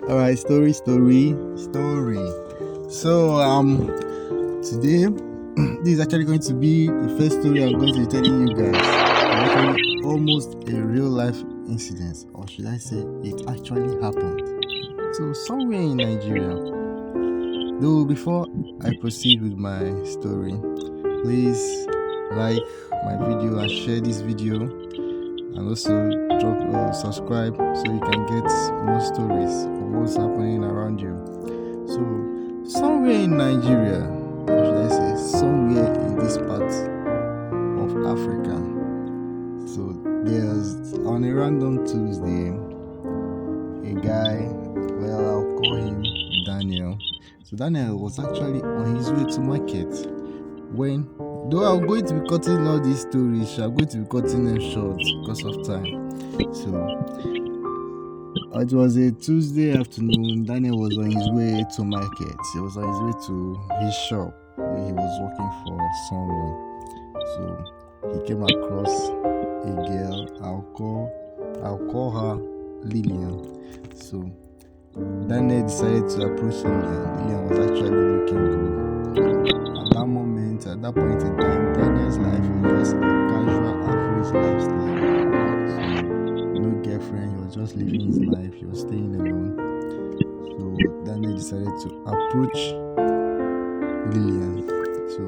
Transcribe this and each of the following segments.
All right, story. So today this is actually going to be the first story I'm going to be telling you guys. It's actually almost a real life incident, or should I say, it actually happened. So somewhere in Nigeria. Though before I proceed with my story, please like my video and share this video, and also drop subscribe so you can get more stories of what's happening around you. So somewhere in Nigeria, or should I say somewhere in this part of Africa, so there's on a random Tuesday a guy, well, I'll call him Daniel. So Daniel was actually on his way to market when, though I'm going to be cutting all these stories, I'm going to be cutting them short because of time. So it was a Tuesday afternoon. Daniel was on his way to market. He was on his way to his shop where he was working for someone. So he came across a girl. I'll call her Lillian. So Daniel decided to approach Lillian. Lillian was actually looking good. At that moment, at that point in time, Daniel's life was just a casual, average lifestyle. So, no girlfriend, he was just living his life, he was staying alone. So Daniel decided to approach Lillian. So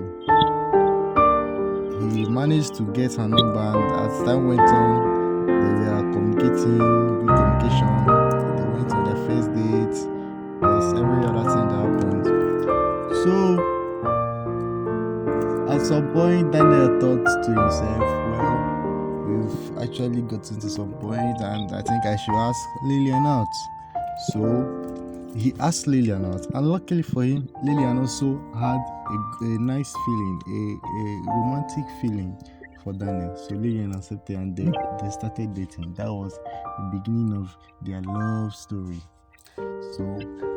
he managed to get her number, and as time went on, they were communicating, good communication. They went on their first date, plus every other thing that happened. So at some point, Daniel thought to himself, well, we've actually gotten to some point, and I think I should ask Lillian out. So he asked Lillian out, and luckily for him, Lillian also had a nice feeling, a romantic feeling for Daniel. So Lillian accepted, and they started dating. That was the beginning of their love story. So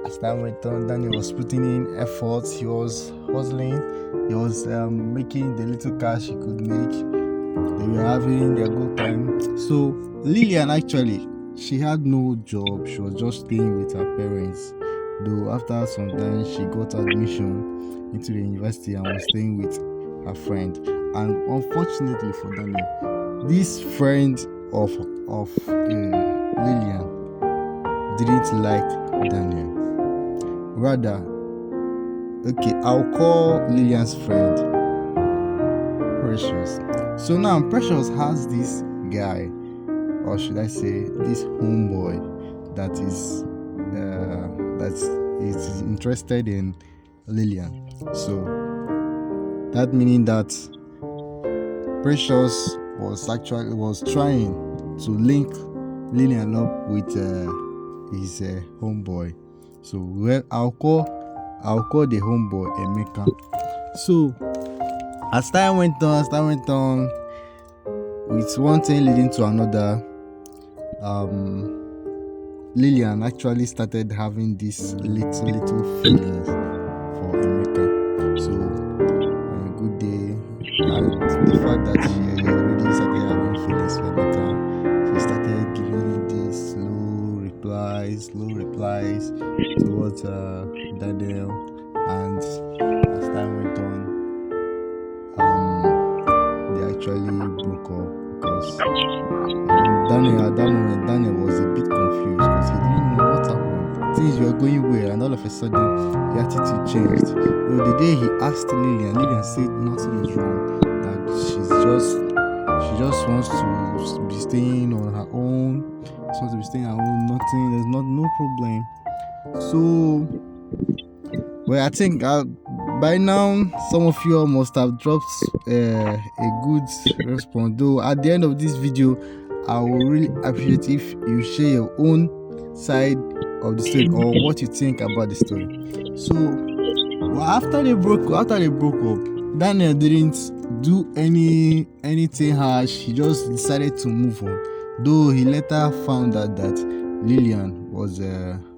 as time went on, Daniel was putting in efforts. He was hustling. He was making the little cash he could make. They were having their good time. So Lillian, actually, she had no job. She was just staying with her parents. Though after some time, she got admission into the university and was staying with her friend. And unfortunately for Daniel, this friend of Lillian didn't like Daniel. Rather, okay, I'll call Lillian's friend Precious. So now Precious has this guy, or should I say this homeboy, that is interested in Lillian. So that meaning that Precious was trying to link Lillian up with his homeboy. So well, I'll call the homeboy Emeka. So as time went on, with one thing leading to another, Lillian actually started having this little feelings for Emeka. So on a good day, and the fact that she already started having feelings for Emeka, she started giving him these slow replies towards Daniel. And as time went on, they actually broke up because Daniel, at that moment, Daniel was a bit confused because he didn't know what happened. Things were going well, and all of a sudden the attitude changed. So the day he asked Lillian said nothing is wrong, that she just wants to be staying on her own. She wants to be staying on her own. Nothing, there's no problem. So, well, I think by now some of you all must have dropped a good response. Though at the end of this video, I will really appreciate if you share your own side of the story or what you think about the story. So, well, after they broke up, Daniel didn't do anything harsh. He just decided to move on. Though he later found out that Lillian was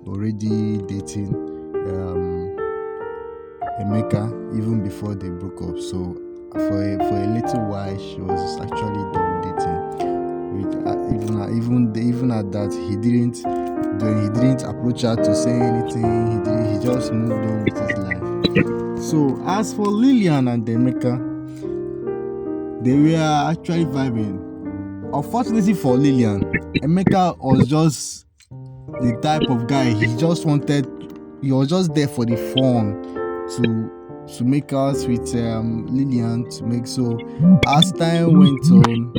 already dating Emeka even before they broke up. So for a little while, she was actually double dating. Even at that, he didn't Then he didn't approach her to say anything. He just moved on with his life. So as for Lillian and Emeka, they were actually vibing. Unfortunately for Lillian, Emeka was just the type of guy he was just there for the fun to make out with Lillian to make. So as time went on,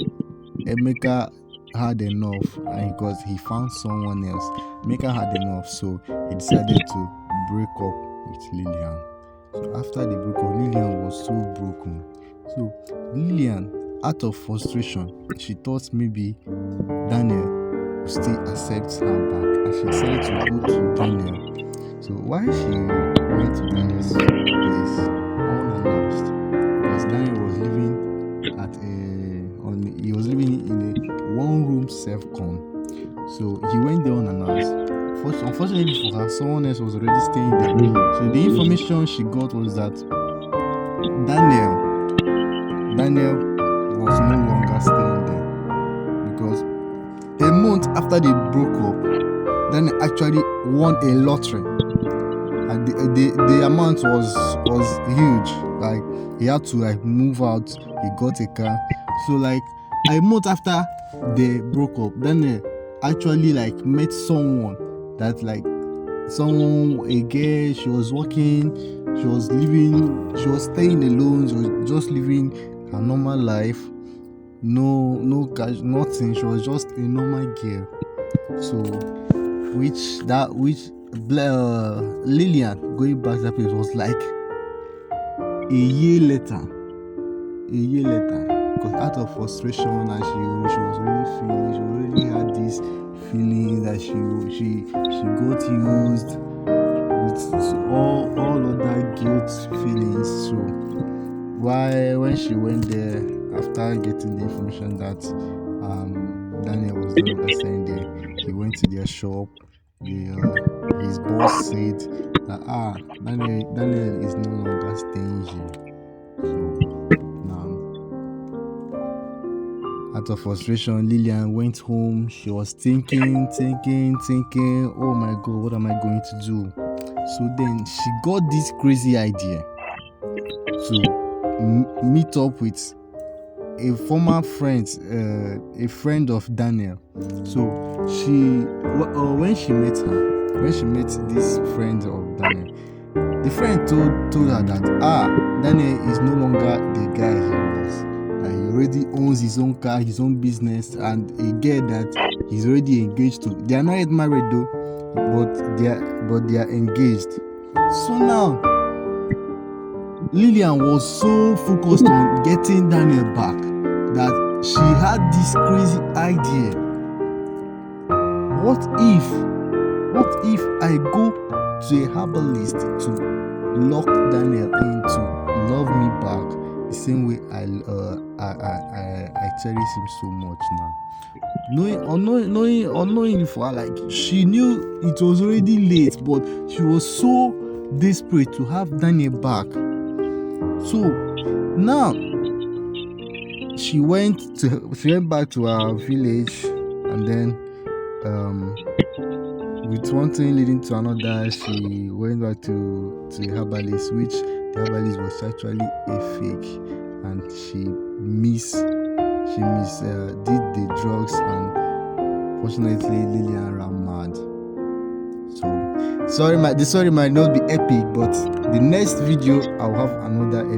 Emeka had enough, and because he found someone else, Emeka had enough, so he decided to break up with Lillian. So after they broke up, Lillian was so broken. So Lillian, out of frustration, she thought maybe Daniel would still accept her back, and she decided to go to Daniel. So while she went to Daniel's place unannounced, because Daniel was living he was living in a one-room self-con. So he went there unannounced. Unfortunately for her, someone else was already staying there. So the information she got was that Daniel was no longer staying there, because a month after they broke up, Daniel actually won a lottery, and the amount was huge. Like, he had to move out. He got a car. So a month after they broke up, Daniel actually met someone that a girl. She was working, she was staying alone, she was just living her normal life, no cash, nothing. She was just a normal girl. So Lillian going back to that place was like a year later, because out of frustration, and she already had this feeling that she got used with all other guilt feelings. So when she went there after getting the information that Daniel was no longer staying there, he went to their shop. His boss said that Daniel is no longer staying here. So now, out of frustration, Lillian went home. She was thinking, oh my God, what am I going to do? So then she got this crazy idea to meet up with a former friend, a friend of Daniel. So when she met this friend of Daniel, the friend told her that Daniel is no longer the guy he was. He already owns his own car, his own business, and a girl that he's already engaged to. They are not yet married though, but they are engaged. So now Lillian was so focused on getting Daniel back that she had this crazy idea. What if I go to a herbalist to lock Daniel in to love me back the same way I cherish him so much now? Unknowingly for her, she knew it was already late, but she was so desperate to have Daniel back. So now she went back to her village, and then with one thing leading to another, she went back to a herbalist, which the herbalist was actually a fake, and she did the drugs, and fortunately Lillian ran mad. So the story might not be epic, but the next video I'll have another epic.